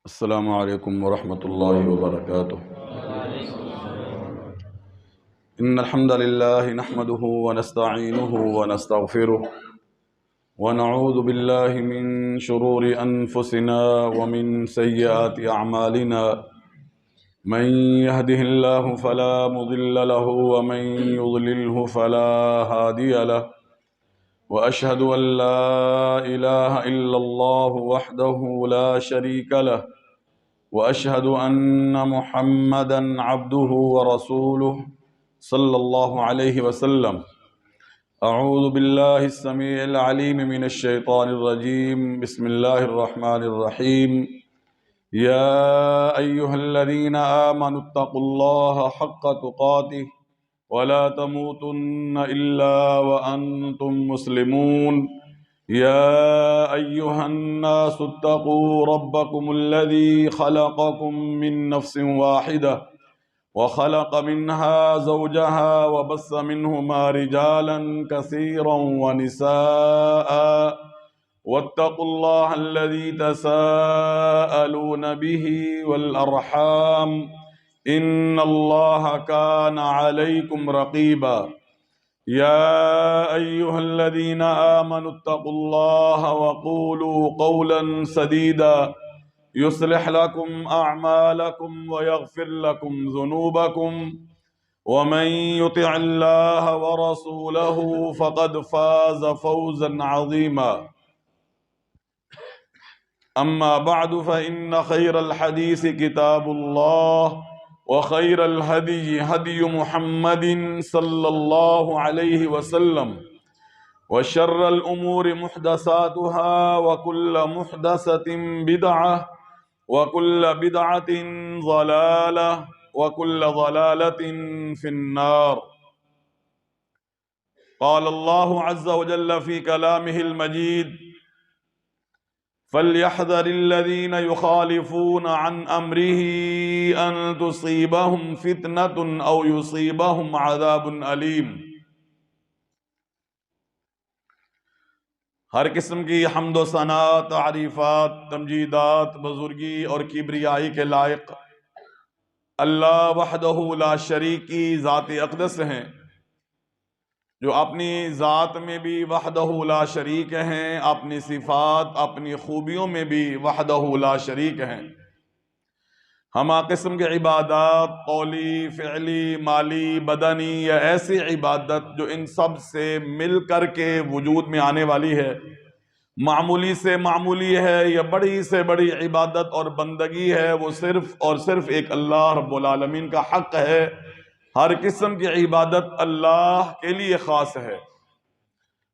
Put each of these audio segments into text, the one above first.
السلام علیکم ورحمۃ اللہ وبرکاتہ۔ ان الحمد للہ نحمده ونستعینه ونستغفره ونعوذ باللہ من شرور انفسنا ومن سیئات اعمالنا من يهده الله فلا مضل له ومن يضلله فلا هادي له واشهد ان لا اله الا الله وحده لا شريك له وأشهد أن محمدًا عبده ورسوله صلى الله عليه وسلم۔ أعوذ بالله السميع العليم من الشيطان الرجيم، بسم الله الرحمن الرحيم۔ يا أيها الذين آمنوا اتقوا الله حق تقاته ولا تموتن إلا وأنتم مسلمون۔ يا أيها الناس اتقوا ربكم الذي خلقكم من نفس واحدة وخلق منها زوجها وبث منهما رجالا كثيرا ونساء واتقوا الله الذي تساءلون به والأرحام إن الله كان عليكم رقيبا۔ يا أيها الذين آمنوا اتقوا الله وقولوا قولا سديدا يصلح لكم أعمالكم ويغفر لكم ذنوبكم ومن يطع الله ورسوله فقد فاز فوزا عظيما۔ أما بعد فإن خير الحديث كتاب الله وخير الهدي هدي محمد صلى الله عليه وسلم وشر الأمور محدثاتها وكل محدثة بدعة وكل بدعة ضلالة وكل ضلالة في النار۔ قال الله عز وجل في كلامه المجيد: فَلْيَحْذَرِ الَّذِينَ يُخَالِفُونَ عَنْ أَمْرِهِ أَن تُصِيبَهُمْ فِتْنَةٌ أَوْ يُصِيبَهُمْ عَذَابٌ أَلِيمٌ۔ ہر قسم کی حمد و ثنا، تعریفات، تمجیدات، بزرگی اور کبریائی کے لائق اللہ وحدہ لا شریک کی ذات اقدس ہیں، جو اپنی ذات میں بھی وحدہ لا شریک ہیں، اپنی صفات، اپنی خوبیوں میں بھی وحدہ لا شریک ہیں۔ ہمہ قسم کے عبادات، قولی، فعلی، مالی، بدنی یا ایسی عبادت جو ان سب سے مل کر کے وجود میں آنے والی ہے، معمولی سے معمولی ہے یا بڑی سے بڑی عبادت اور بندگی ہے، وہ صرف اور صرف ایک اللہ رب العالمین کا حق ہے۔ ہر قسم کی عبادت اللہ کے لیے خاص ہے۔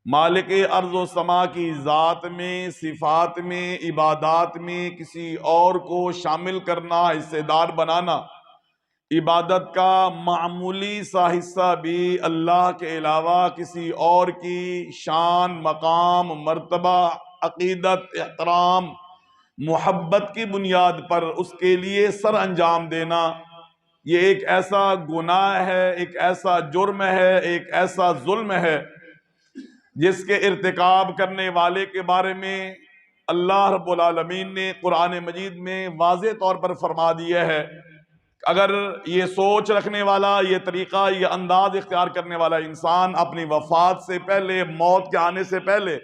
مالک ارض و سما کی ذات میں، صفات میں، عبادات میں کسی اور کو شامل کرنا، حصے دار بنانا، عبادت کا معمولی سا حصہ بھی اللہ کے علاوہ کسی اور کی شان، مقام، مرتبہ، عقیدت، احترام، محبت کی بنیاد پر اس کے لیے سر انجام دینا، یہ ایک ایسا گناہ ہے، ایک ایسا جرم ہے، ایک ایسا ظلم ہے جس کے ارتکاب کرنے والے کے بارے میں اللہ رب العالمین نے قرآن مجید میں واضح طور پر فرما دیا ہے۔ اگر یہ سوچ رکھنے والا، یہ طریقہ، یہ انداز اختیار کرنے والا انسان اپنی وفات سے پہلے، موت کے آنے سے پہلے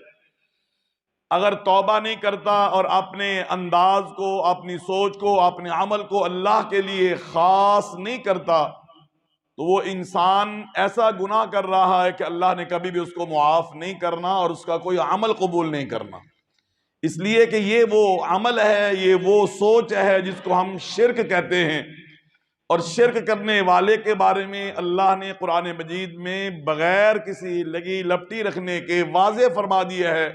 اگر توبہ نہیں کرتا اور اپنے انداز کو، اپنی سوچ کو، اپنے عمل کو اللہ کے لیے خاص نہیں کرتا، تو وہ انسان ایسا گناہ کر رہا ہے کہ اللہ نے کبھی بھی اس کو معاف نہیں کرنا اور اس کا کوئی عمل قبول نہیں کرنا، اس لیے کہ یہ وہ عمل ہے، یہ وہ سوچ ہے جس کو ہم شرک کہتے ہیں۔ اور شرک کرنے والے کے بارے میں اللہ نے قرآن مجید میں بغیر کسی لگی لپٹی رکھنے کے واضح فرما دیا ہے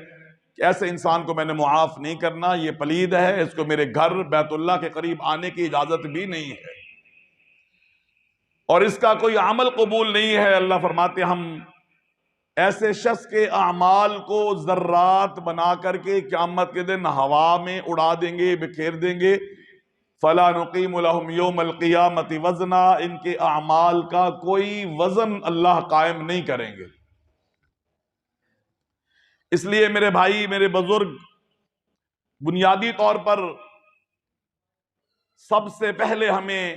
کہ ایسے انسان کو میں نے معاف نہیں کرنا، یہ پلید ہے، اس کو میرے گھر بیت اللہ کے قریب آنے کی اجازت بھی نہیں ہے اور اس کا کوئی عمل قبول نہیں ہے۔ اللہ فرماتے ہم ایسے شخص کے اعمال کو ذرات بنا کر کے قیامت کے دن ہوا میں اڑا دیں گے، بکھیر دیں گے۔ فَلَا نُقِيمُ لَهُمْ يَوْمَ الْقِيَامَةِ وَزْنًا، ان کے اعمال کا کوئی وزن اللہ قائم نہیں کریں گے۔ اس لیے میرے بھائی، میرے بزرگ، بنیادی طور پر سب سے پہلے ہمیں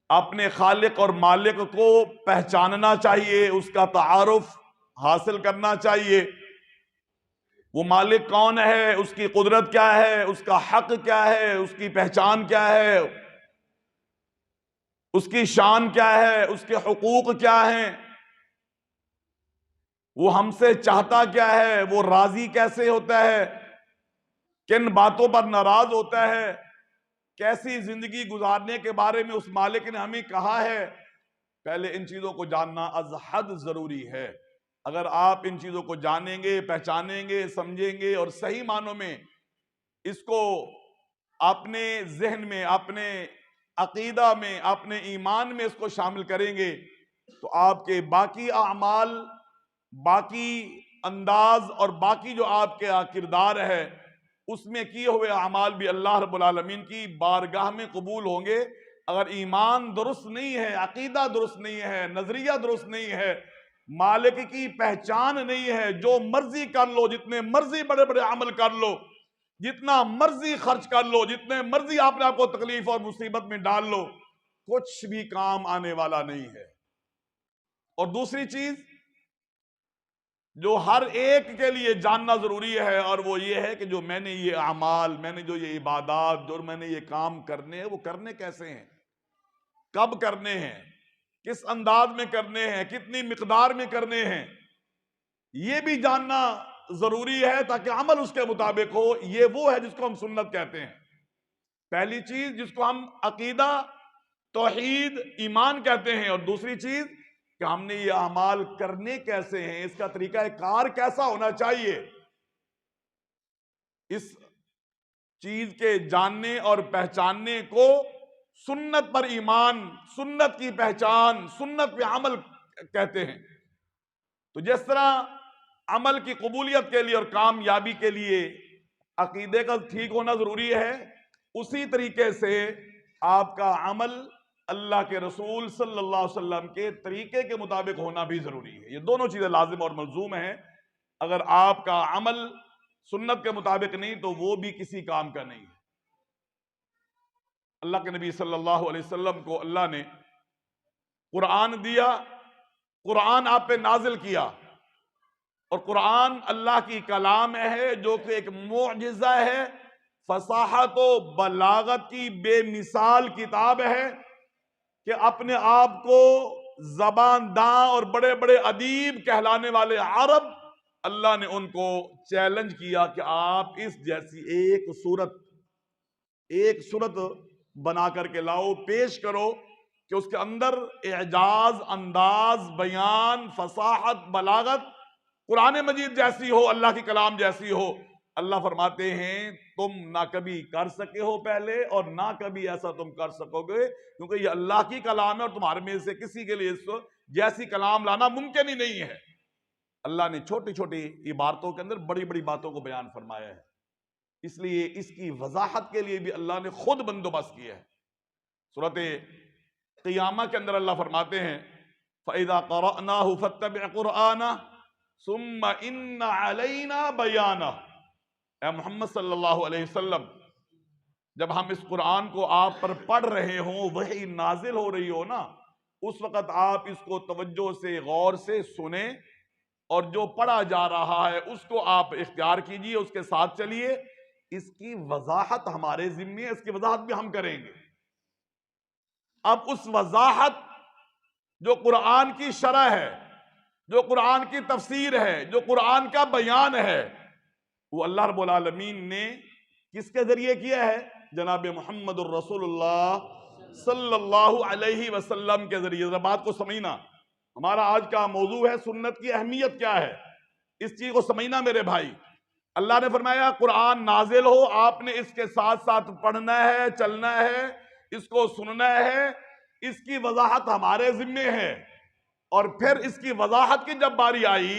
اپنے خالق اور مالک کو پہچاننا چاہیے، اس کا تعارف حاصل کرنا چاہیے۔ وہ مالک کون ہے، اس کی قدرت کیا ہے، اس کا حق کیا ہے، اس کی پہچان کیا ہے، اس کی شان کیا ہے، اس کے حقوق کیا ہیں، وہ ہم سے چاہتا کیا ہے، وہ راضی کیسے ہوتا ہے، کن باتوں پر ناراض ہوتا ہے، کیسی زندگی گزارنے کے بارے میں اس مالک نے ہمیں کہا ہے۔ پہلے ان چیزوں کو جاننا از حد ضروری ہے۔ اگر آپ ان چیزوں کو جانیں گے، پہچانیں گے، سمجھیں گے اور صحیح معنوں میں اس کو اپنے ذہن میں، اپنے عقیدہ میں، اپنے ایمان میں اس کو شامل کریں گے، تو آپ کے باقی اعمال، باقی انداز اور باقی جو آپ کے کردار ہے اس میں کیے ہوئے اعمال بھی اللہ رب العالمین کی بارگاہ میں قبول ہوں گے۔ اگر ایمان درست نہیں ہے، عقیدہ درست نہیں ہے، نظریہ درست نہیں ہے، مالک کی پہچان نہیں ہے، جو مرضی کر لو، جتنے مرضی بڑے بڑے عمل کر لو، جتنا مرضی خرچ کر لو، جتنے مرضی آپ نے آپ کو تکلیف اور مصیبت میں ڈال لو، کچھ بھی کام آنے والا نہیں ہے۔ اور دوسری چیز جو ہر ایک کے لیے جاننا ضروری ہے، اور وہ یہ ہے کہ جو میں نے یہ اعمال، میں نے جو یہ عبادات، جو میں نے یہ کام کرنے ہیں، وہ کرنے کیسے ہیں، کب کرنے ہیں، کس انداز میں کرنے ہیں، کتنی مقدار میں کرنے ہیں، یہ بھی جاننا ضروری ہے تاکہ عمل اس کے مطابق ہو۔ یہ وہ ہے جس کو ہم سنت کہتے ہیں۔ پہلی چیز جس کو ہم عقیدہ، توحید، ایمان کہتے ہیں، اور دوسری چیز کہ ہم نے یہ اعمال کرنے کیسے ہیں، اس کا طریقہ کار کیسا ہونا چاہیے۔ اس چیز کے جاننے اور پہچاننے کو سنت پر ایمان، سنت کی پہچان، سنت پہ عمل کہتے ہیں۔ تو جس طرح عمل کی قبولیت کے لیے اور کامیابی کے لیے عقیدے کا ٹھیک ہونا ضروری ہے، اسی طریقے سے آپ کا عمل اللہ کے رسول صلی اللہ علیہ وسلم کے طریقے کے مطابق ہونا بھی ضروری ہے۔ یہ دونوں چیزیں لازم اور ملزوم ہیں۔ اگر آپ کا عمل سنت کے مطابق نہیں تو وہ بھی کسی کام کا نہیں ہے۔ اللہ کے نبی صلی اللہ علیہ وسلم کو اللہ نے قرآن دیا، قرآن آپ پہ نازل کیا، اور قرآن اللہ کی کلام ہے جو کہ ایک معجزہ ہے، فصاحت و بلاغت کی بے مثال کتاب ہے، کہ اپنے آپ کو زبان داں اور بڑے بڑے ادیب کہلانے والے عرب، اللہ نے ان کو چیلنج کیا کہ آپ اس جیسی ایک صورت بنا کر کے لاؤ، پیش کرو کہ اس کے اندر اعجاز، انداز، بیان، فصاحت، بلاغت قرآن مجید جیسی ہو، اللہ کی کلام جیسی ہو۔ اللہ فرماتے ہیں تم نہ کبھی کر سکے ہو پہلے، اور نہ کبھی ایسا تم کر سکو گے، کیونکہ یہ اللہ کی کلام ہے اور تمہارے میں سے کسی کے لیے اس جیسی کلام لانا ممکن ہی نہیں ہے۔ اللہ نے چھوٹی چھوٹی عبارتوں کے اندر بڑی بڑی باتوں کو بیان فرمایا ہے، اس لیے اس کی وضاحت کے لیے بھی اللہ نے خود بندوبست کیا ہے۔ سورۃ قیامہ کے اندر اللہ فرماتے ہیں فَإِذَا قَرَأْنَاهُ فَاتَّبِعْ قُرْآنَهُ ثُمَّ إِنَّ عَلَيْنَا بَيَانَهُ۔ اے محمد صلی اللہ علیہ وسلم، جب ہم اس قرآن کو آپ پر پڑھ رہے ہوں، وحی نازل ہو رہی ہو نا، اس وقت آپ اس کو توجہ سے، غور سے سنیں، اور جو پڑھا جا رہا ہے اس کو آپ اختیار کیجئے، اس کے ساتھ چلیے۔ اس کی وضاحت ہمارے ذمے ہے، اس کی وضاحت بھی ہم کریں گے۔ اب اس وضاحت جو قرآن کی شرح ہے، جو قرآن کی تفسیر ہے، جو قرآن کا بیان ہے، وہ اللہ رب العالمین نے کس کے ذریعے کیا ہے؟ جناب محمد الرسول اللہ صلی اللہ علیہ وسلم کے ذریعے۔ ذرا بات کو سمجھنا، ہمارا آج کا موضوع ہے سنت کی اہمیت کیا ہے، اس چیز کو سمجھنا میرے بھائی۔ اللہ نے فرمایا قرآن نازل ہو، آپ نے اس کے ساتھ ساتھ پڑھنا ہے، چلنا ہے، اس کو سننا ہے، اس کی وضاحت ہمارے ذمے ہے۔ اور پھر اس کی وضاحت کی جب باری آئی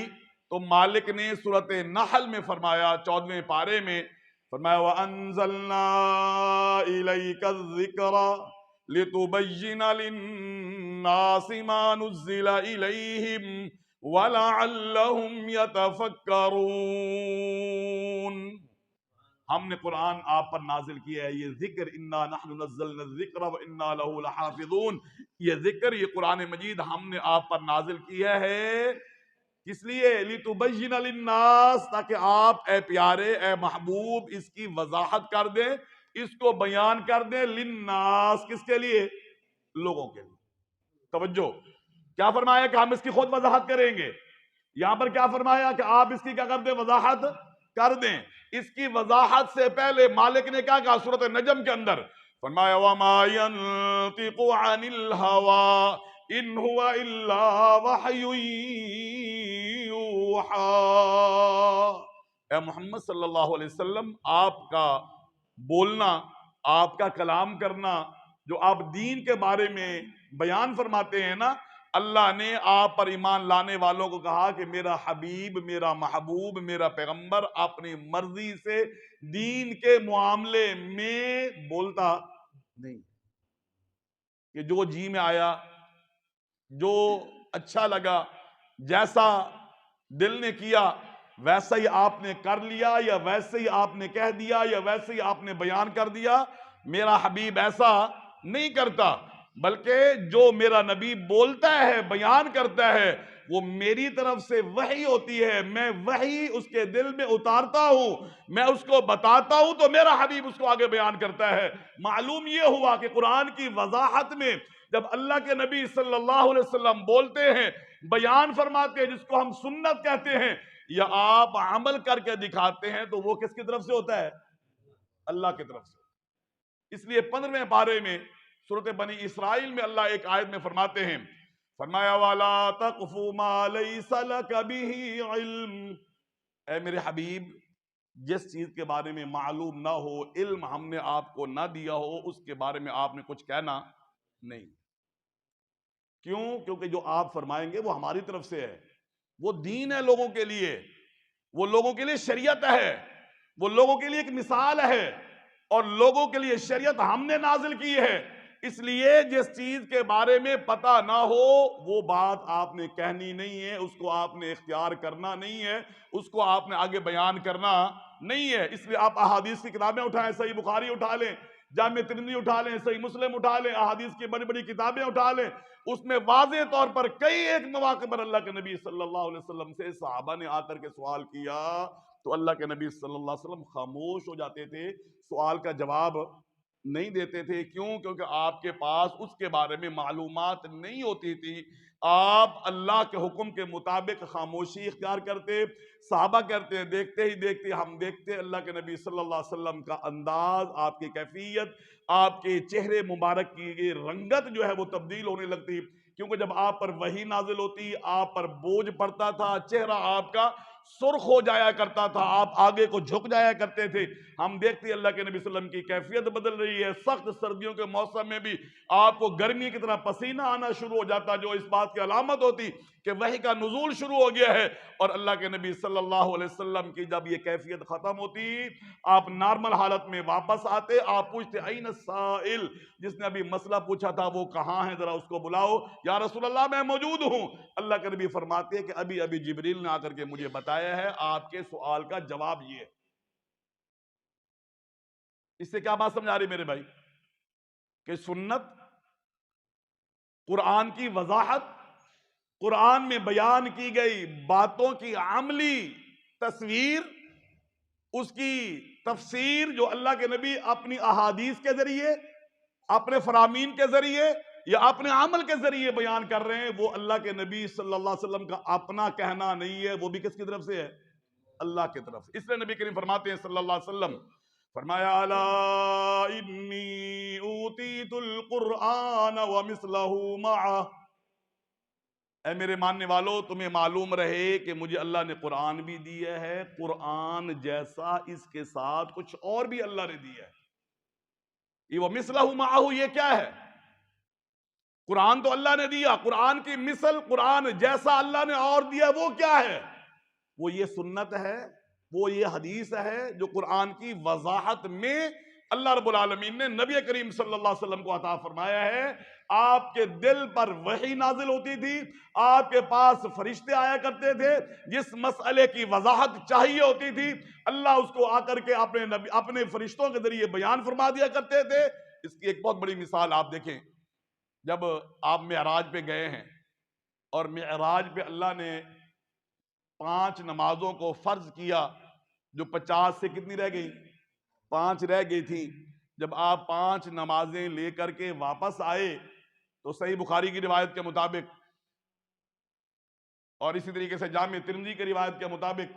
تو مالک نے سورۃ نحل میں فرمایا، 14ویں پارے میں فرمایا وَأَنزَلْنَا إِلَيْكَ الذِّكْرَ لِتُبَيِّنَ لِلنَّاسِ مَا نُزِّلَ إِلَيْهِمْ وَلَعَلَّهُمْ يَتَفَكَّرُونَ۔ ہم نے قرآن آپ پر نازل کیا ہے، یہ ذکر انا نحن نزلنا الذکر وانا لہ لحافظون، یہ ذکر، یہ قرآن مجید ہم نے آپ پر نازل کیا ہے، کس لیے؟ لِتُبَيِّنَ لِلنَّاسِ، تاکہ آپ اے پیارے، اے محبوب، اس کی وضاحت کر دیں، اس کو بیان کر دیں، للناس، کس کے لیے؟ لوگوں کے لیے۔ توجہ، کیا فرمایا کہ ہم اس کی خود وضاحت کریں گے؟ یہاں پر کیا فرمایا کہ آپ اس کی کیا کر دیں؟ وضاحت کر دیں۔ اس کی وضاحت سے پہلے مالک نے کیا کہا سورۃ النجم کے اندر؟ فرمایا وَمَا يَنطِقُ عَنِ الْهَوَىٰ إِنْ هُوَ إِلَّا وَحْيٌ يُوحَىٰ۔ اے محمد صلی اللہ علیہ وسلم، آپ کا بولنا، آپ کا کلام کرنا، جو آپ دین کے بارے میں بیان فرماتے ہیں نا، اللہ نے آپ پر ایمان لانے والوں کو کہا کہ میرا حبیب، میرا محبوب، میرا پیغمبر اپنی مرضی سے دین کے معاملے میں بولتا نہیں، کہ جو جی میں آیا، جو اچھا لگا، جیسا دل نے کیا ویسا ہی آپ نے کر لیا، یا ویسے ہی آپ نے کہہ دیا، یا ویسے ہی آپ نے بیان کر دیا۔ میرا حبیب ایسا نہیں کرتا، بلکہ جو میرا نبی بولتا ہے، بیان کرتا ہے، وہ میری طرف سے وحی ہوتی ہے، میں وحی اس کے دل میں اتارتا ہوں، میں اس کو بتاتا ہوں، تو میرا حبیب اس کو آگے بیان کرتا ہے۔ معلوم یہ ہوا کہ قرآن کی وضاحت میں جب اللہ کے نبی صلی اللہ علیہ وسلم بولتے ہیں، بیان فرماتے ہیں، جس کو ہم سنت کہتے ہیں، یا آپ عمل کر کے دکھاتے ہیں، تو وہ کس کی طرف سے ہوتا ہے؟ اللہ کی طرف سے۔ اس لیے 15ویں پارے میں سورۃ بنی اسرائیل میں اللہ ایک آیت میں فرماتے ہیں، فرمایا وَلَا تَقْفُ مَا لَيْسَ لَكَ بِهِ عِلْمٌ، اے میرے حبیب، جس چیز کے بارے میں معلوم نہ ہو، علم ہم نے آپ کو نہ دیا ہو، اس کے بارے میں آپ نے کچھ کہنا نہیں۔ کیوں؟ کیونکہ جو آپ فرمائیں گے وہ ہماری طرف سے ہے، وہ دین ہے لوگوں کے لیے، وہ لوگوں کے لیے شریعت ہے، وہ لوگوں کے لیے ایک مثال ہے، اور لوگوں کے لیے شریعت ہم نے نازل کی ہے۔ اس لیے جس چیز کے بارے میں پتہ نہ ہو، وہ بات آپ نے کہنی نہیں ہے، اس کو آپ نے اختیار کرنا نہیں ہے، اس کو آپ نے آگے بیان کرنا نہیں ہے۔ اس لیے آپ احادیث کی کتابیں اٹھائیں، صحیح بخاری اٹھا لیں، جامع ترمذی اٹھا لیں، صحیح مسلم اٹھا لیں، احادیث کی بڑی بڑی کتابیں اٹھا لیں، اس میں واضح طور پر کئی ایک مواقع پر اللہ کے نبی صلی اللہ علیہ وسلم سے صحابہ نے آ کر کے سوال کیا، تو اللہ کے نبی صلی اللہ علیہ وسلم خاموش ہو جاتے تھے، سوال کا جواب نہیں دیتے تھے۔ کیوں؟ کیونکہ آپ کے پاس اس کے بارے میں معلومات نہیں ہوتی تھی، آپ اللہ کے حکم کے مطابق خاموشی اختیار کرتے۔ صحابہ کہتے ہیں دیکھتے ہی دیکھتے ہم دیکھتے اللہ کے نبی صلی اللہ علیہ وسلم کا انداز، آپ کی کیفیت، آپ کے چہرے مبارک کی رنگت جو ہے وہ تبدیل ہونے لگتی، کیونکہ جب آپ پر وحی نازل ہوتی، آپ پر بوجھ پڑتا تھا، چہرہ آپ کا سرخ ہو جایا کرتا تھا، آپ آگے کو جھک جایا کرتے تھے۔ ہم دیکھتے اللہ کے نبی صلی اللہ علیہ وسلم کی کیفیت بدل رہی ہے، سخت سردیوں کے موسم میں بھی آپ کو گرمی کی طرح پسینہ آنا شروع ہو جاتا، جو اس بات کی علامت ہوتی کہ وحی کا نزول شروع ہو گیا ہے۔ اور اللہ کے نبی صلی اللہ علیہ وسلم کی جب یہ کیفیت ختم ہوتی، آپ نارمل حالت میں واپس آتے، آپ پوچھتے این السائل، جس نے ابھی مسئلہ پوچھا تھا وہ کہاں ہے، ذرا اس کو بلاؤ۔ یا رسول اللہ میں موجود ہوں۔ اللہ کے نبی فرماتے ہیں کہ ابھی جبریل نے آ کر کے مجھے بتایا ہے آپ کے سوال کا جواب یہ ہے۔ اس سے کیا بات سمجھا رہی میرے بھائی؟ کہ سنت، قرآن کی وضاحت، قرآن میں بیان کی گئی باتوں کی عملی تصویر، اس کی تفسیر جو اللہ کے نبی اپنی احادیث کے ذریعے، اپنے فرامین کے ذریعے یا اپنے عمل کے ذریعے بیان کر رہے ہیں، وہ اللہ کے نبی صلی اللہ علیہ وسلم کا اپنا کہنا نہیں ہے، وہ بھی کس کی طرف سے ہے؟ اللہ کی طرف سے۔ اس لیے نبی کریم فرماتے ہیں صلی اللہ علیہ وسلم، فرمایا الا انی اوتیت القرآن ومثلہ معہ، اے میرے ماننے والو، تمہیں معلوم رہے کہ مجھے اللہ نے قرآن بھی دیا ہے، قرآن جیسا اس کے ساتھ کچھ اور بھی اللہ نے دیا ہے۔ یہ ومثلہ معہ یہ کیا ہے؟ قرآن تو اللہ نے دیا، قرآن کی مثل، قرآن جیسا اللہ نے اور دیا، وہ کیا ہے؟ وہ یہ سنت ہے، وہ یہ حدیث ہے جو قرآن کی وضاحت میں اللہ رب العالمین نے نبی کریم صلی اللہ علیہ وسلم کو عطا فرمایا ہے۔ آپ کے دل پر وحی نازل ہوتی تھی، آپ کے پاس فرشتے آیا کرتے تھے، جس مسئلے کی وضاحت چاہیے ہوتی تھی اللہ اس کو آ کر کے اپنے فرشتوں کے ذریعے بیان فرما دیا کرتے تھے۔ اس کی ایک بہت بڑی مثال آپ دیکھیں، جب آپ معراج پہ گئے ہیں اور معراج پہ اللہ نے 5 نمازوں کو فرض کیا، جو 50 سے کتنی رہ گئی؟ 5 رہ گئی تھی۔ جب آپ 5 نمازیں لے کر کے واپس آئے تو صحیح بخاری کی روایت کے مطابق اور اسی طریقے سے جامع ترمذی کی روایت کے مطابق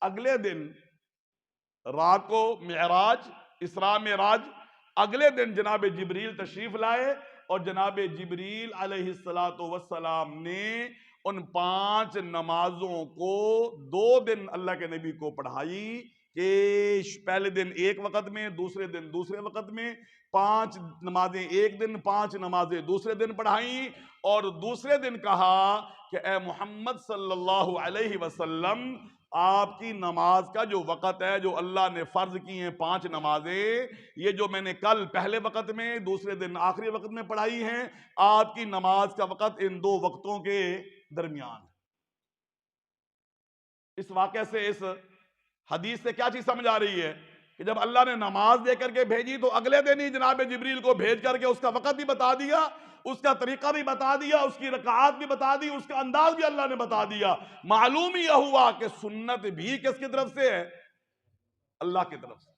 اگلے دن رات کو معراج، اسراء معراج، اگلے دن جناب جبریل تشریف لائے اور جناب جبریل علیہ السلام نے ان 5 نمازوں کو 2 دن اللہ کے نبی کو پڑھائی کہ پہلے دن ایک وقت میں، دوسرے دن دوسرے وقت میں، 5 نمازیں ایک دن، 5 نمازیں دوسرے دن پڑھائیں، اور دوسرے دن کہا کہ اے محمد صلی اللہ علیہ وسلم، آپ کی نماز کا جو وقت ہے، جو اللہ نے فرض کی ہیں 5 نمازیں، یہ جو میں نے کل پہلے وقت میں، دوسرے دن آخری وقت میں پڑھائی ہیں، آپ کی نماز کا وقت ان 2 وقتوں کے درمیان۔ اس واقعے سے، اس حدیث سے کیا چیز سمجھ آ رہی ہے کہ جب اللہ نے نماز دے کر کے بھیجی تو اگلے دن ہی جناب جبریل کو بھیج کر کے اس کا وقت بھی بتا دیا، اس کا طریقہ بھی بتا دیا، اس کی رکعات بھی بتا دی، اس کا انداز بھی اللہ نے بتا دیا۔ معلوم یہ ہوا کہ سنت بھی کس کی طرف سے ہے؟ اللہ کی طرف سے۔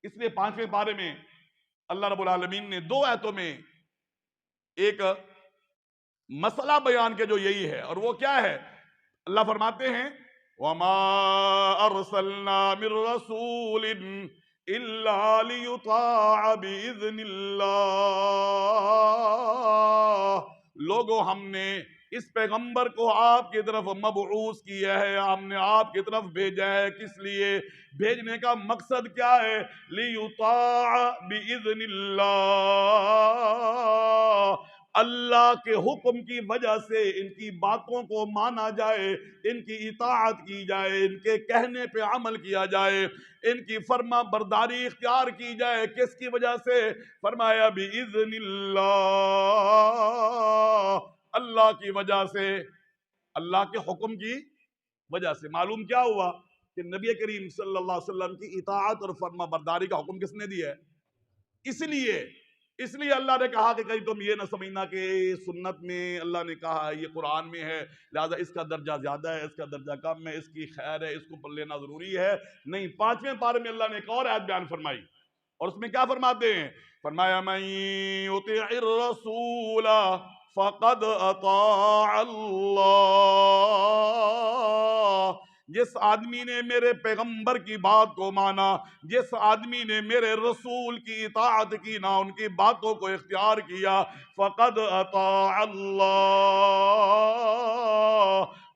اس لیے 5ویں پارے میں اللہ رب العالمین نے 2 آیتوں میں ایک مسئلہ بیان کے جو یہی ہے، اور وہ کیا ہے؟ اللہ فرماتے ہیں وَمَا أَرْسَلْنَا مِن رَّسُولٍ إِلَّا لِيُطَاعَ بِإِذْنِ اللَّهِ۔ لوگوں، ہم نے اس پیغمبر کو آپ کی طرف مبعوث کیا ہے، ہم نے آپ کی طرف بھیجا ہے۔ کس لیے بھیجنے کا مقصد کیا ہے؟ لِيُطَاعَ بِإِذْنِ اللَّهِ، اللہ کے حکم کی وجہ سے ان کی باتوں کو مانا جائے، ان کی اطاعت کی جائے، ان کے کہنے پہ عمل کیا جائے، ان کی فرما برداری اختیار کی جائے۔ کس کی وجہ سے؟ فرمایا بِإِذْنِ اللَّهِ، اللہ کی وجہ سے، اللہ کے حکم کی وجہ سے۔ معلوم کیا ہوا کہ نبی کریم صلی اللہ علیہ وسلم کی اطاعت اور فرما برداری کا حکم کس نے دیا ہے؟ اس لیے اللہ نے کہا کہ کہیں تم یہ نہ سمجھنا کہ سنت میں اللہ نے کہا یہ قرآن میں ہے لہذا اس کا درجہ زیادہ ہے، اس کا درجہ کم ہے، اس کی خیر ہے، اس کو پر لینا ضروری ہے۔ نہیں، 5ویں پارے میں اللہ نے ایک اور آیت بیان فرمائی، اور اس میں کیا فرماتے ہیں؟ فرمایا مَن یُطِعِ الرَّسُولَ فَقَدْ أَطَاعَ اللَّهَ، جس آدمی نے میرے پیغمبر کی بات کو مانا، جس آدمی نے میرے رسول کی اطاعت کی، نہ ان کی باتوں کو اختیار کیا، فقد اطاع اللہ،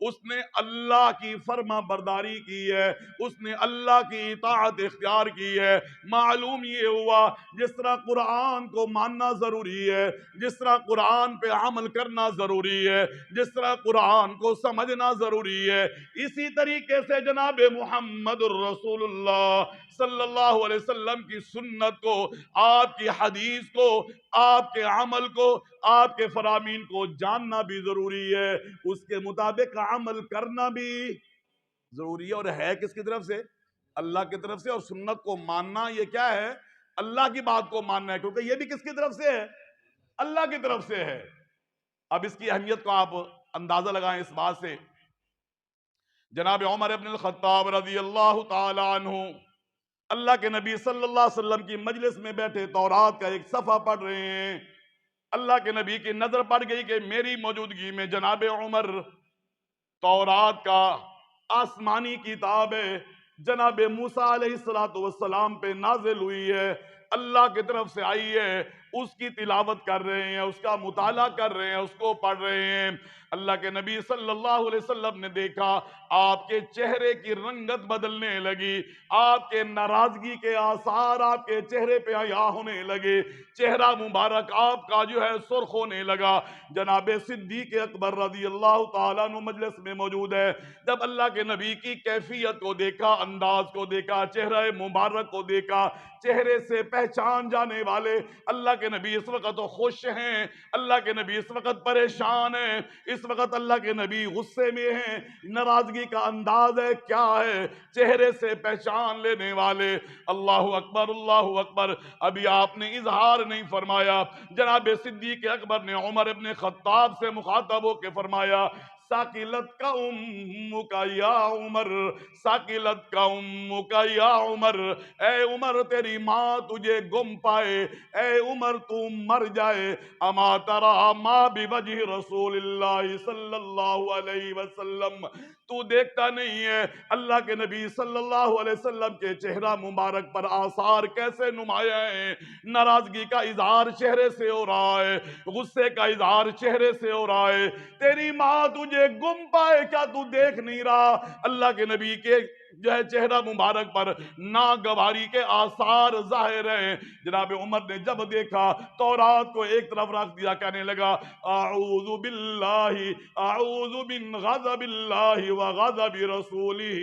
اس نے اللہ کی فرما برداری کی ہے، اس نے اللہ کی اطاعت اختیار کی ہے۔ معلوم یہ ہوا جس طرح قرآن کو ماننا ضروری ہے، جس طرح قرآن پہ عمل کرنا ضروری ہے، جس طرح قرآن کو سمجھنا ضروری ہے، اسی طریقے سے جناب محمد الرسول اللہ صلی اللہ علیہ وسلم کی سنت کو، آپ کی حدیث کو، آپ کے عمل کو، آپ کے فرامین کو جاننا بھی ضروری ہے، اس کے مطابق عمل کرنا بھی ضروری ہے۔ اور ہے کس کی طرف سے؟ اللہ کی طرف سے۔ اور سنت کو ماننا یہ کیا ہے؟ اللہ کی بات کو ماننا ہے، کیونکہ یہ بھی کس کی طرف سے ہے؟ اللہ کی طرف سے ہے۔ اب اس کی اہمیت کو آپ اندازہ لگائیں اس بات سے، جناب عمر ابن الخطاب رضی اللہ تعالی عنہ اللہ کے نبی صلی اللہ علیہ وسلم کی مجلس میں بیٹھے تورات کا ایک صفحہ پڑھ رہے ہیں۔ اللہ کے نبی کی نظر پڑ گئی کہ میری موجودگی میں جناب عمر تورات کا آسمانی کتاب ہے، جناب موسیٰ علیہ السلام پہ نازل ہوئی ہے، اللہ کی طرف سے آئی ہے، اس کی تلاوت کر رہے ہیں، اس کا مطالعہ کر رہے ہیں، اس کو پڑھ رہے ہیں۔ اللہ کے نبی صلی اللہ علیہ وسلم نے دیکھا آپ کے چہرے کی رنگت بدلنے لگی، آپ کے ناراضگی کے آثار آپ کے چہرے پہ عیاں ہونے لگے، چہرہ مبارک آپ کا جو ہے سرخ ہونے لگا۔ جناب صدیق اکبر رضی اللہ تعالیٰ عنہ مجلس میں موجود ہے، جب اللہ کے نبی کی کیفیت کو دیکھا، انداز کو دیکھا، چہرہ مبارک کو دیکھا، چہرے سے پہچان جانے والے اللہ کے نبی اس وقت تو خوش ہیں، اللہ کے نبی اس وقت پریشان ہیں، اس وقت اللہ کے نبی غصے میں ہیں، ناراضگی کا انداز ہے کیا ہے، چہرے سے پہچان لینے والے۔ اللہ اکبر، اللہ اکبر۔ ابھی آپ نے اظہار نہیں فرمایا، جناب صدیق اکبر نے عمر ابن خطاب سے مخاطب ہو کے فرمایا ساکلت کا امک یا عمر، ساکلت کا امک یا عمر، اے عمر تیری ماں تجھے گم پائے، اے عمر تو مر جائے، اما ترى ما بوجہ رسول اللہ صلی اللہ علیہ وسلم، تو دیکھتا نہیں ہے اللہ کے نبی صلی اللہ علیہ وسلم کے چہرہ مبارک پر آثار کیسے نمایاں ہیں، ناراضگی کا اظہار چہرے سے ہو رہا ہے، غصے کا اظہار چہرے سے ہو رہا ہے، تیری ماں تجھے گم پائے، کیا تو دیکھ نہیں رہا اللہ کے نبی کے جو ہے چہرہ مبارک پر ناگواری کے آثار ظاہر ہیں۔ جناب عمر نے جب دیکھا تورات کو ایک طرف رکھ دیا، کہنے لگا اعوذ باللہ، اعوذ من غضب اللہ وغضب رسولہ،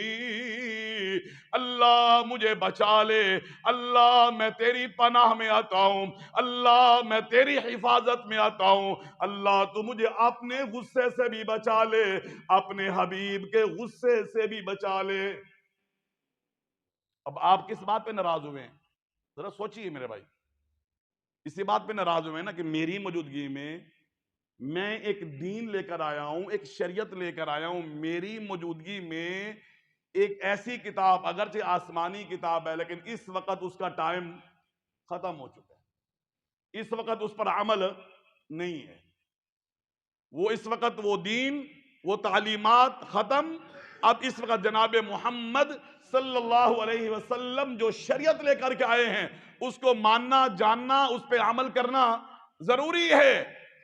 اللہ مجھے بچا لے، اللہ میں تیری پناہ میں آتا ہوں، اللہ میں تیری حفاظت میں آتا ہوں، اللہ تو مجھے اپنے غصے سے بھی بچا لے، اپنے حبیب کے غصے سے بھی بچا لے۔ اب آپ کس بات پہ ناراض ہوئے ہیں؟ ذرا سوچئے میرے بھائی، اسی بات پہ ناراض ہوئے ہیں نا کہ میری موجودگی میں ایک دین لے کر آیا ہوں، ایک شریعت لے کر آیا ہوں، میری موجودگی میں ایک ایسی کتاب، اگرچہ آسمانی کتاب ہے لیکن اس وقت اس کا ٹائم ختم ہو چکا ہے، اس وقت اس پر عمل نہیں ہے، وہ اس وقت وہ دین، وہ تعلیمات ختم۔ اب اس وقت جناب محمد صلی اللہ علیہ وسلم جو شریعت لے کر کے آئے ہیں اس کو ماننا، جاننا، اس پہ عمل کرنا ضروری ہے۔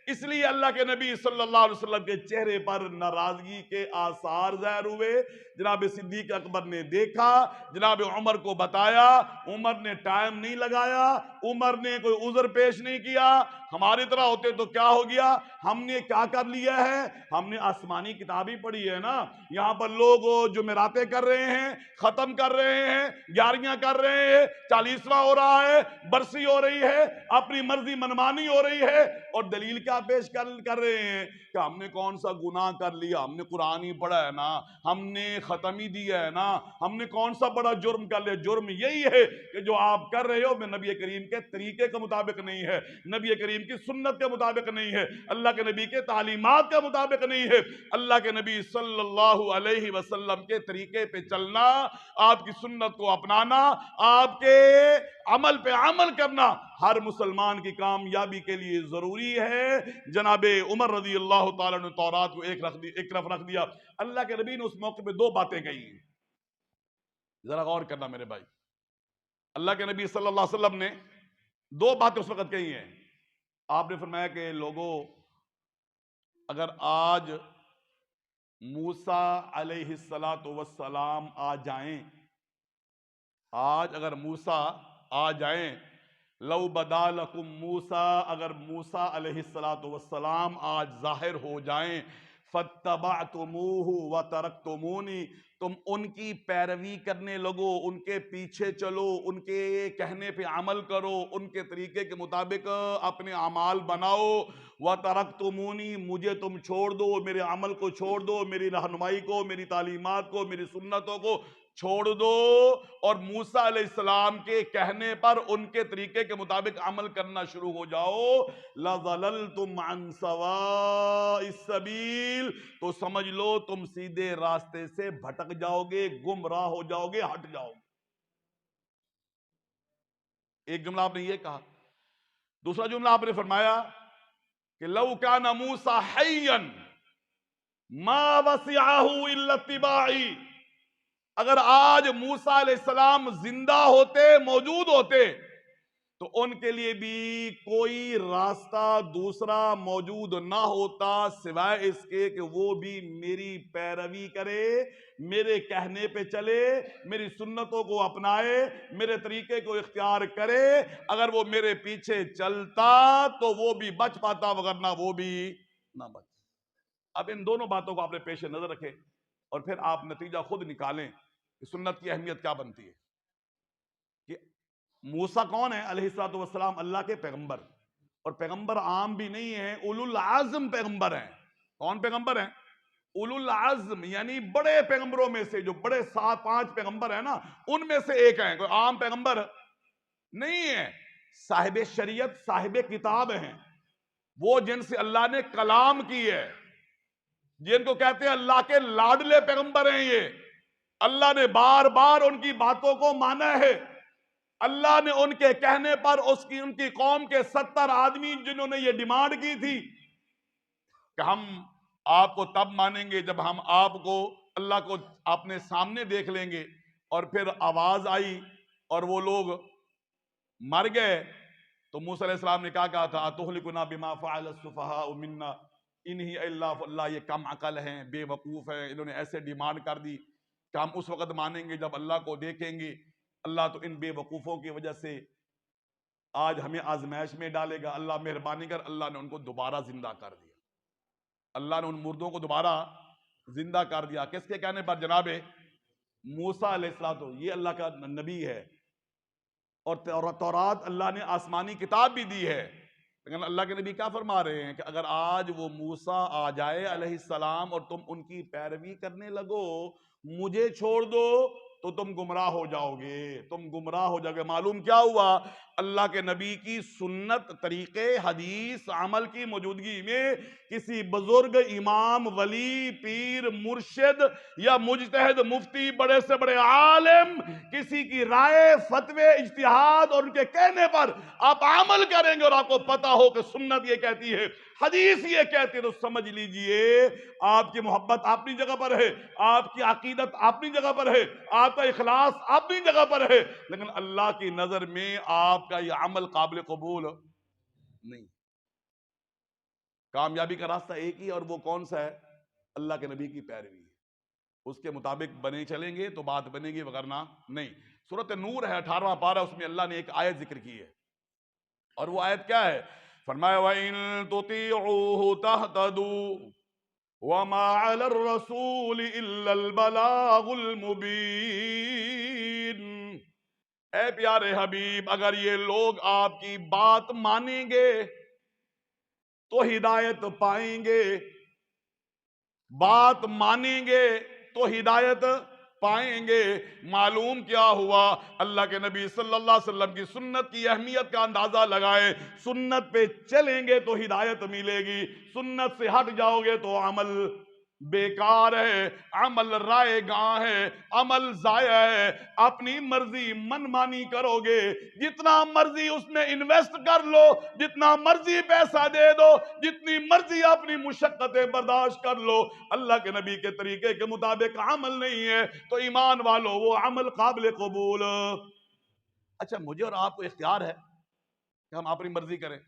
اس لیے اللہ کے نبی صلی اللہ علیہ وسلم کے چہرے پر ناراضگی کے آثار ظاہر ہوئے۔ جناب صدیق اکبر نے دیکھا، جناب عمر کو بتایا، عمر نے ٹائم نہیں لگایا، عمر نے کوئی عذر پیش نہیں کیا۔ ہماری طرح ہوتے تو کیا ہو گیا، ہم نے کیا کر لیا ہے، ہم نے آسمانی کتابی پڑھی ہے نا، یہاں پر لوگ جمعراتیں کر رہے ہیں، ختم کر رہے ہیں، گیارہیاں کر رہے ہیں، 40واں ہو رہا ہے، برسی ہو رہی ہے، اپنی مرضی منمانی ہو رہی ہے، اور دلیل کیا پیش کر رہے ہیں کہ ہم نے کون سا گناہ کر لیا، ہم نے قرآن ہی پڑھا ہے نا، ہم نے ختم ہی دیا ہے نا، ہم نے کون سا بڑا جرم کر لیا۔ جرم یہی ہے کہ جو آپ کر رہے ہو میں نبی کریم کے طریقے کے مطابق نہیں ہے، نبی کریم کی سنت کے مطابق نہیں ہے، اللہ کے نبی کے تعلیمات کے مطابق نہیں ہے۔ اللہ کے نبی صلی اللہ علیہ وسلم کے طریقے پہ چلنا، آپ کی سنت کو اپنانا، آپ کے عمل پہ عمل کرنا ہر مسلمان کی کامیابی کے لیے ضروری ہے۔ جناب عمر رضی اللہ تعالیٰ نے تورات کو ایک طرف رکھ دیا۔ اللہ کے نبی نے اس موقع پہ دو باتیں کہی ہیں، ذرا غور کرنا میرے بھائی۔ اللہ کے نبی صلی اللہ علیہ وسلم نے دو باتیں اس وقت کہی ہیں۔ آپ نے فرمایا کہ لوگوں، اگر آج موسیٰ علیہ السلام آ جائیں، آج اگر موسیٰ آ جائیں، لو بدا لکم موسیٰ، اگر موسیٰ علیہ السلام آج ظاہر ہو جائیں، فاتبعتموہ وترکتمونی، تم ان کی پیروی کرنے لگو، ان کے پیچھے چلو، ان کے کہنے پہ عمل کرو، ان کے طریقے کے مطابق اپنے اعمال بناؤ، وترکتمونی، مجھے تم چھوڑ دو، میرے عمل کو چھوڑ دو، میری رہنمائی کو، میری تعلیمات کو، میری سنتوں کو چھوڑ دو، اور موسیٰ علیہ السلام کے کہنے پر ان کے طریقے کے مطابق عمل کرنا شروع ہو جاؤ، لَظَلَلْتُمْ عَنْ سَوَاءِ السَّبِيلِ، تو سمجھ لو تم سیدھے راستے سے بھٹک جاؤ گے، گمراہ ہو جاؤ گے، ہٹ جاؤ گے۔ ایک جملہ آپ نے یہ کہا، دوسرا جملہ آپ نے فرمایا کہ لَوْ كَانَ مُوسَىٰ حَيًّا مَا وَسِعَهُ إِلَّا اتِّبَاعِي، اگر آج موسیٰ علیہ السلام زندہ ہوتے، موجود ہوتے، تو ان کے لیے بھی کوئی راستہ دوسرا موجود نہ ہوتا سوائے اس کے کہ وہ بھی میری پیروی کرے، میرے کہنے پہ چلے، میری سنتوں کو اپنائے، میرے طریقے کو اختیار کرے۔ اگر وہ میرے پیچھے چلتا تو وہ بھی بچ پاتا، وگرنہ وہ بھی نہ بچ۔ اب ان دونوں باتوں کو آپ نے پیش نظر رکھے اور پھر آپ نتیجہ خود نکالیں کہ سنت کی اہمیت کیا بنتی ہے۔ کہ موسیٰ کون ہے؟ علیہ الصلوۃ والسلام اللہ کے پیغمبر، اور پیغمبر عام بھی نہیں ہیں، اولو العزم پیغمبر ہیں۔ کون پیغمبر ہیں؟ اولو العزم، یعنی بڑے پیغمبروں میں سے، جو بڑے 7-5 پیغمبر ہیں نا، ان میں سے ایک ہیں، کوئی عام پیغمبر نہیں ہے۔ صاحب شریعت، صاحب کتاب ہیں، وہ جن سے اللہ نے کلام کی ہے، جن کو کہتے ہیں اللہ کے لاڈلے پیغمبر ہیں۔ یہ اللہ نے بار بار ان کی باتوں کو مانا ہے۔ اللہ نے ان کے کہنے پر ان کی قوم کے 70 آدمی جنہوں نے یہ ڈیمانڈ کی تھی کہ ہم آپ کو تب مانیں گے جب ہم آپ کو، اللہ کو اپنے سامنے دیکھ لیں گے، اور پھر آواز آئی اور وہ لوگ مر گئے، تو موسیٰ علیہ السلام نے کیا کہا تھا؟ اتہلکنا بما فعل السفہاء منا ان ہی الا، اللہ یہ کم عقل ہیں، بے وقوف ہیں، انہوں نے ایسے ڈیمانڈ کر دی کہ ہم اس وقت مانیں گے جب اللہ کو دیکھیں گے۔ اللہ تو ان بے وقوفوں کی وجہ سے آج ہمیں آزمائش میں ڈالے گا۔ اللہ مہربانی کر، اللہ نے ان کو دوبارہ زندہ کر دیا۔ اللہ نے ان مردوں کو دوبارہ زندہ کر دیا، کس کے کہنے پر؟ جناب موسیٰ علیہ السلام، یہ اللہ کا نبی ہے، اور تورات اللہ نے آسمانی کتاب بھی دی ہے، لیکن اللہ کے نبی کیا فرما رہے ہیں کہ اگر آج وہ موسیٰ آ جائے علیہ السلام اور تم ان کی پیروی کرنے لگو، مجھے چھوڑ دو تو تم گمراہ ہو جاؤ گے، تم گمراہ ہو جاؤ گے۔ معلوم کیا ہوا؟ اللہ کے نبی کی سنت، طریقے، حدیث، عمل کی موجودگی میں کسی بزرگ، امام، ولی، پیر، مرشد یا مجتہد، مفتی، بڑے سے بڑے عالم، کسی کی رائے، فتوے، اجتہاد اور ان کے کہنے پر آپ عمل کریں گے اور آپ کو پتا ہو کہ سنت یہ کہتی ہے، حدیث یہ کہتی ہے، تو سمجھ لیجئے آپ کی محبت اپنی جگہ پر ہے، آپ کی عقیدت اپنی جگہ پر ہے، آپ کا اخلاص اپنی جگہ پر ہے، لیکن اللہ کی نظر میں آپ کا یہ عمل قابل قبول نہیں۔ کامیابی کا راستہ ایک ہی، اور وہ کون سا ہے؟ اللہ کے نبی کی پیروی ہے، اس کے مطابق بنے چلیں گے تو بات بنے گی، وگرنہ نہیں۔ سورۃ نور ہے 18واں پارہ، اس میں اللہ نے ایک آیت ذکر کی ہے، اور وہ آیت کیا ہے؟ فرمایا وَإِن تُطِيعُوهُ تَهْتَدُوا وَمَا عَلَى الرَّسُولِ إِلَّا الْبَلَاغُ الْمُبِينُ۔ اے پیارے حبیب، اگر یہ لوگ آپ کی بات مانیں گے تو ہدایت پائیں گے، بات مانیں گے تو ہدایت پائیں گے۔ معلوم کیا ہوا؟ اللہ کے نبی صلی اللہ علیہ وسلم کی سنت کی اہمیت کا اندازہ لگائیں۔ سنت پہ چلیں گے تو ہدایت ملے گی، سنت سے ہٹ جاؤ گے تو عمل بیکار ہے، عمل رائے گاں ہے، عمل ضائع ہے، اپنی مرضی من مانی کرو گے، جتنا مرضی اس میں انویسٹ کر لو، جتنا مرضی پیسہ دے دو، جتنی مرضی اپنی مشقتیں برداشت کر لو، اللہ کے نبی کے طریقے کے مطابق عمل نہیں ہے تو ایمان والو وہ عمل قابل قبول۔ اچھا، مجھے اور آپ کو اختیار ہے کہ ہم اپنی مرضی کریں،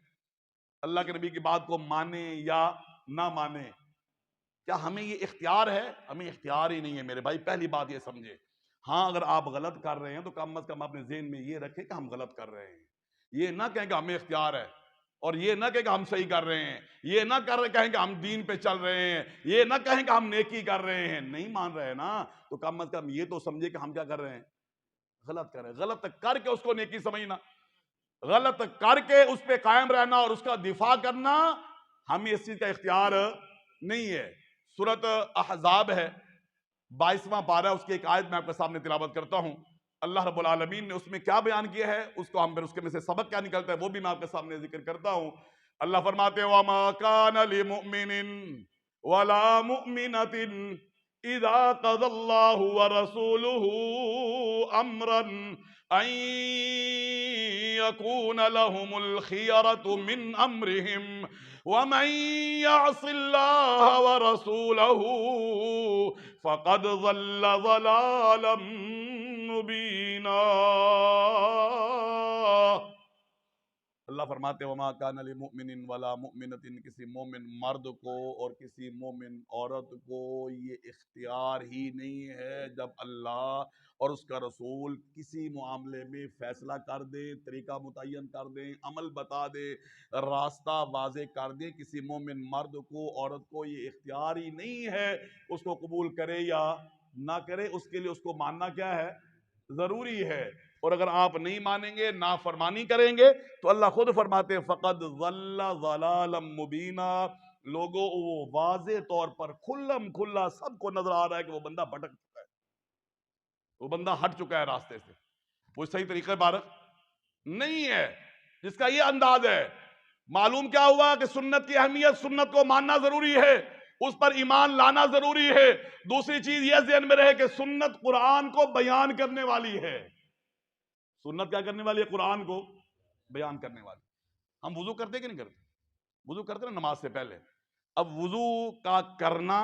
اللہ کے نبی کی بات کو مانیں یا نہ مانیں؟ کیا ہمیں یہ اختیار ہے؟ ہمیں اختیار ہی نہیں ہے میرے بھائی، پہلی بات یہ سمجھے۔ ہاں، اگر آپ غلط کر رہے ہیں تو کم از کم اپنے ذہن میں یہ رکھیں کہ ہم غلط کر رہے ہیں، یہ نہ کہیں کہ ہمیں اختیار ہے، اور یہ نہ کہیں کہ ہم صحیح کر رہے ہیں، یہ نہ کہیں کہ ہم دین پہ چل رہے ہیں، یہ نہ کہیں کہ ہم نیکی کر رہے ہیں۔ نہیں مان رہے نا تو کم از کم یہ تو سمجھے کہ ہم کیا کر رہے ہیں؟ غلط کر رہے ہیں۔ غلط کر کے اس کو نیکی سمجھنا، غلط کر کے اس پہ قائم رہنا اور اس کا دفاع کرنا، ہمیں اس چیز کا اختیار نہیں ہے۔ سورۃ احزاب ہے 22واں پارہ، اس کی ایک آیت میں آپ کے سامنے تلاوت کرتا ہوں۔ اللہ رب العالمین نے اس میں کیا بیان کیا ہے، اس کو ہم پھر اس کے میں سے سبق کیا نکلتا ہے وہ بھی میں آپ کے سامنے ذکر کرتا ہوں۔ اللہ فرماتے ہیں وَمَا كَانَ لِمُؤْمِنٍ وَلَا مُؤْمِنَةٍ إِذَا قَضَى اللَّهُ وَرَسُولُهُ أَمْرًا أَن يَكُونَ لَهُمُ الْخِيَرَةُ مِنْ أَمْرِهِمْ وَمَن يَعْصِ اللَّهَ وَرَسُولَهُ فَقَدْ ضَلَّ ضَلَالًا مُبِينًا۔ اللہ فرماتے ہیں وما کان لمؤمن ولا مؤمنۃ، کسی مومن مرد کو اور کسی مومن عورت کو یہ اختیار ہی نہیں ہے جب اللہ اور اس کا رسول کسی معاملے میں فیصلہ کر دیں، طریقہ متعین کر دیں، عمل بتا دیں، راستہ واضح کر دیں، کسی مومن مرد کو عورت کو یہ اختیار ہی نہیں ہے اس کو قبول کرے یا نہ کرے، اس کے لیے اس کو ماننا کیا ہے؟ ضروری ہے۔ اور اگر آپ نہیں مانیں گے، نافرمانی کریں گے، تو اللہ خود فرماتے ہیں فَقَدْ ضَلَّ ضَلَالًا مُبِينًا، لوگوں وہ واضح طور پر کھلم کھلا سب کو نظر آ رہا ہے کہ وہ بندہ بھٹک چکا ہے، وہ بندہ ہٹ چکا ہے راستے سے، وہ صحیح طریقہ بار نہیں ہے، جس کا یہ انداز ہے۔ معلوم کیا ہوا کہ سنت کی اہمیت، سنت کو ماننا ضروری ہے، اس پر ایمان لانا ضروری ہے۔ دوسری چیز یہ ذہن میں رہے کہ سنت قرآن کو بیان کرنے والی ہے۔ سنت کیا کرنے والی ہے؟ قرآن کو بیان کرنے والی۔ ہم وضو کرتے کہ نہیں کرتے؟ وضو کرتے نا نماز سے پہلے۔ اب وضو کا کرنا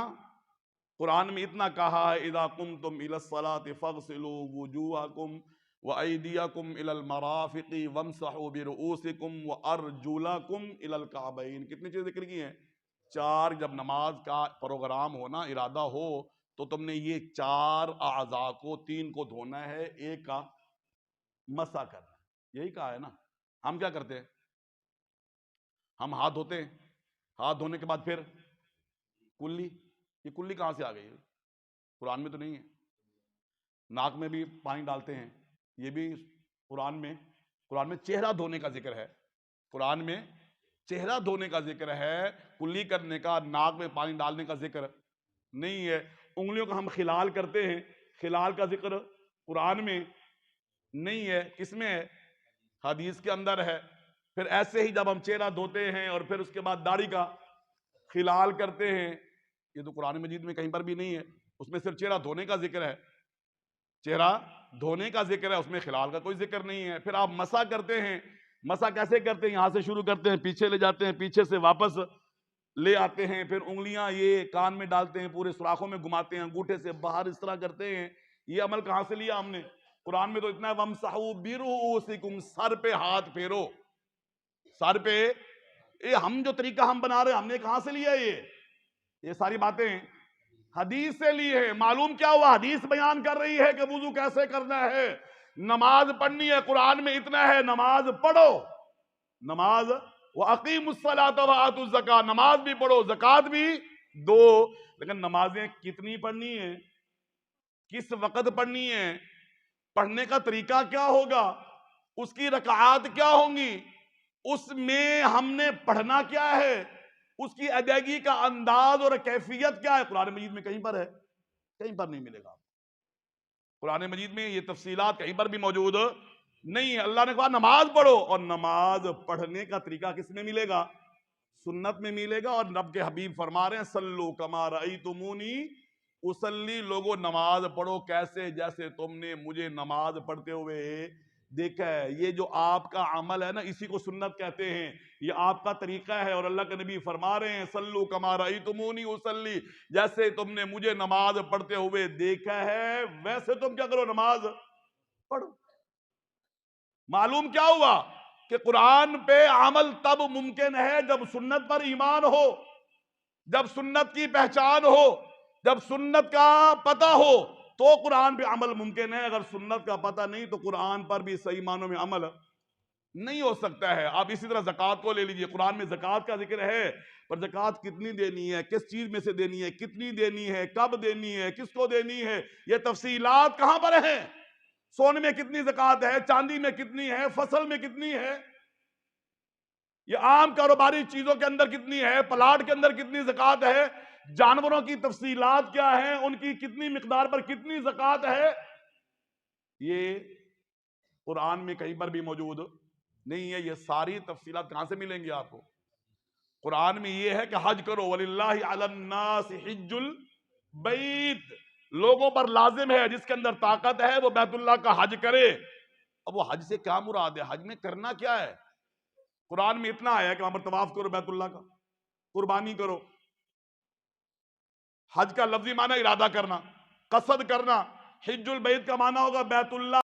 قرآن میں اتنا کہا ہے اذا قمتم الى الصلاة فاغسلوا وجوہکم وایدیکم الى المرافق وامسحوا برؤوسکم وارجلکم الى الکعبین۔ کتنی چیزیں ذکر کی ہیں؟ 4۔ جب نماز کا پروگرام ہونا، ارادہ ہو، تو تم نے یہ 4 اعضاء کو، 3 کو دھونا ہے، 1 کا مسح کرنا ہے، یہی کہا ہے نا۔ ہم کیا کرتے ہیں؟ ہم ہاتھ دھوتے ہیں، ہاتھ دھونے کے بعد پھر کلی، یہ کلی کہاں سے آ گئی ہے؟ قرآن میں تو نہیں ہے۔ ناک میں بھی پانی ڈالتے ہیں، یہ بھی قرآن میں چہرہ دھونے کا ذکر ہے، قرآن میں چہرہ دھونے کا ذکر ہے، کلی کرنے کا، ناک میں پانی ڈالنے کا ذکر نہیں ہے۔ انگلیوں کا ہم خلال کرتے ہیں، خلال کا ذکر قرآن میں نہیں ہے، کس میں ہے؟ حدیث کے اندر ہے۔ پھر ایسے ہی جب ہم چہرہ دھوتے ہیں اور پھر اس کے بعد داڑھی کا خلال کرتے ہیں، یہ تو قرآن مجید میں کہیں پر بھی نہیں ہے، اس میں صرف چہرہ دھونے کا ذکر ہے، چہرہ دھونے کا ذکر ہے، اس میں خلال کا کوئی ذکر نہیں ہے۔ پھر آپ مسح کرتے ہیں، مسح کیسے کرتے ہیں؟ یہاں سے شروع کرتے ہیں، پیچھے لے جاتے ہیں، پیچھے سے واپس لے آتے ہیں، پھر انگلیاں یہ کان میں ڈالتے ہیں، پورے سوراخوں میں گھماتے ہیں، انگوٹھے سے باہر اس طرح کرتے ہیں۔ یہ عمل کہاں سے لیا ہم نے؟ قرآن میں تو اتنا ہے وَامْسَحُوا بِرُؤُوسِكُمْ، سر پہ ہاتھ پھیرو، سر پہ۔ یہ ہم جو طریقہ ہم بنا رہے ہیں، ہم نے کہاں سے لیا؟ یہ ساری باتیں حدیث سے لی ہے۔ معلوم کیا ہوا؟ حدیث بیان کر رہی ہے کہ وضو کیسے کرنا ہے، نماز پڑھنی ہے، قرآن میں اتنا ہے نماز پڑھو، نماز وَأَقِيمُوا الصَّلَاةَ وَآتُوا الزَّكَاةَ، نماز بھی پڑھو، زکوٰۃ بھی دو۔ لیکن نمازیں کتنی پڑھنی ہیں، کس وقت پڑھنی ہے، پڑھنے کا طریقہ کیا ہوگا، اس کی رکعات کیا ہوں گی، اس میں ہم نے پڑھنا کیا ہے، اس کی ادائیگی کا انداز اور کیفیت کیا ہے، قرآن مجید میں کہیں پر ہے؟ کہیں پر نہیں ملے گا۔ قرآن مجید میں یہ تفصیلات کہیں پر بھی موجود نہیں ہے۔ اللہ نے کہا نماز پڑھو، اور نماز پڑھنے کا طریقہ کس میں ملے گا؟ سنت میں ملے گا۔ اور رب کے حبیب فرما رہے ہیں صلو کما رأیتمونی اصلی، لوگوں نماز پڑھو کیسے؟ جیسے تم نے مجھے نماز پڑھتے ہوئے دیکھا ہے۔ یہ جو آپ کا عمل ہے نا، اسی کو سنت کہتے ہیں، یہ آپ کا طریقہ ہے۔ اور اللہ کے نبی فرما رہے ہیں صلو کما رأیتمونی اصلی، جیسے تم نے مجھے نماز پڑھتے ہوئے دیکھا ہے ویسے تم کیا کرو؟ نماز پڑھو۔ معلوم کیا ہوا؟ کہ قرآن پہ عمل تب ممکن ہے جب سنت پر ایمان ہو، جب سنت کی پہچان ہو، جب سنت کا پتہ ہو، تو قرآن پہ عمل ممکن ہے۔ اگر سنت کا پتہ نہیں تو قرآن پر بھی صحیح معنوں میں عمل نہیں ہو سکتا ہے۔ آپ اسی طرح زکوٰۃ کو لے لیجئے، قرآن میں زکوٰۃ کا ذکر ہے، پر زکوٰۃ کتنی دینی ہے، کس چیز میں سے دینی ہے، کتنی دینی ہے، کب دینی ہے، کس کو دینی ہے، یہ تفصیلات کہاں پر ہیں؟ سونے میں کتنی زکوٰۃ ہے، چاندی میں کتنی ہے، فصل میں کتنی ہے، یہ عام کاروباری چیزوں کے اندر کتنی ہے، پلاٹ کے اندر کتنی زکوٰۃ ہے، جانوروں کی تفصیلات کیا ہیں، ان کی کتنی مقدار پر کتنی زکوٰۃ ہے، یہ قرآن میں کہیں پر بھی موجود نہیں ہے۔ یہ ساری تفصیلات کہاں سے ملیں گی آپ کو؟ قرآن میں یہ ہے کہ حج کرو، وَلِلَّهِ عَلَى النَّاسِ حِجُّ الْبَيْتِ، لوگوں پر لازم ہے، جس کے اندر طاقت ہے وہ بیت اللہ کا حج کرے۔ اب وہ حج سے کیا مراد ہے؟ حج میں کرنا کیا ہے؟ قرآن میں اتنا آیا کہ وہاں پر طواف کرو بیت اللہ کا، قربانی کرو۔ حج کا لفظی معنی ارادہ کرنا، قصد کرنا۔ حج البیت کا معنی ہوگا بیت اللہ